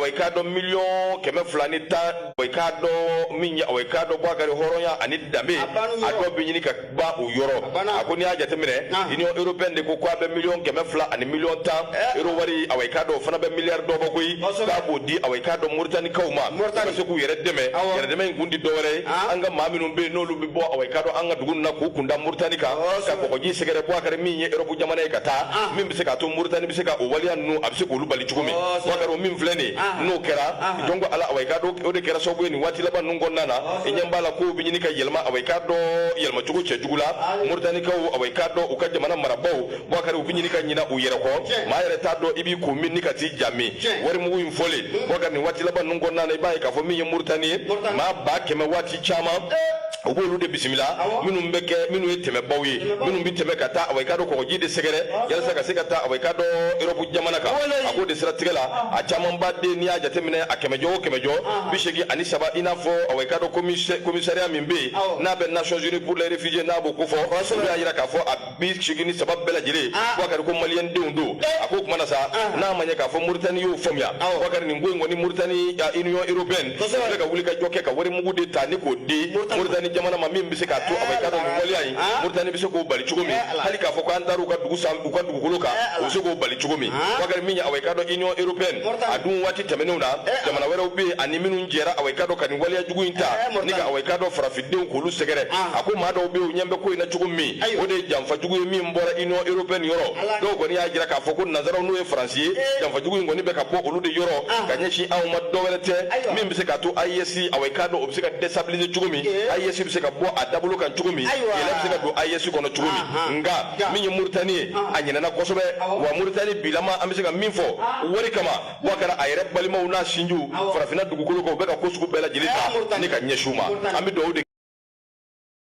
awekado million keme fulani ta awekado minya awekado Boubacar horonya ani dambe ado binyini ka ba u yoro akoni aja temene union européenne de ko kwa be million keme fula ani million ta euro wari awekado fana be milliard do bokoy ba bo di awekado Mauritanie kawma se ku yere deme ngundi dore anga maminu be no lu be bo awekado anga dugun na ku kunda Mauritanie ka ko ji segere Boubacar minye europe jamana e kata min bi se ka to Mauritanie bi se ka o wali anu abse ko lu bali chukumi Boubacar o min fleni no kera jongo ala awekado o de kera so bo ni wati laba nungo nana enyambala ko bi ni ka yelma awekado yelma chugo che jugula Mauritanie ka awekado o ka jamana marabo Boubacar o bi ni ka nyina o yere ko ma yere tado ibi ko min ni ka ti jami wari mu wi fole Boubacar ni wati laba nungo nana e ba ka fo min Mauritanie ma ba keme wati chama obolu de bisimila minum beke minu eteme bawi minum biteme kata awekado ko jide segere yalla saka sekata awekado europe jamana ka ako de strategela a chaman badde ni aja temine akemejo bishegi ani saba inafo awekado commissariat mimbe na be Nations Unies pour les réfugiés na boko fo ya yira ka fo bishegi ni saba bela jire Boubacar ko malien de undo ako kuma sa na manya ka fo Mauritanie yo fomya Boubacar ni ngoy ngoni Mauritanie ya union européenne ka wuli ka jokke ka wari mugude tani ko de Mauritanie jamana ma min bise ka to awekado ni wali ayi Mauritanie bise ko bali chugumi hali ka fo ko andaru ka dugu sam ko dugu koloka o se ko bali chugumi Boubacar min ya awekado union européenne adun wati temenuna jamana wero be ani minun jera awekado kan wali jugu inta ni ka awekado farafide ko lu segere ako ma do be nyambe ko ina chugumi o de jamfa jugu mi mbora union européenne yoro do ko ni ya jira ka fo ko nazaro no e français jamfa jugu ngoni be ka bo olu de yoro kanyeshi aw ma do welete min bise ka to ISC awekado o bise ka destabiliser chugumi ISC bise ka bo adabulu kan chugumi ele bise ka do ISC kono chugumi nga min Mauritanie anyina na kosobe wa Mauritanie bilama ambise ka min fo wori kama Boubacar ayere balima una sinju farafina dugukolo ko be ka kosugo bela jilita ni ka nyeshuma ambi do de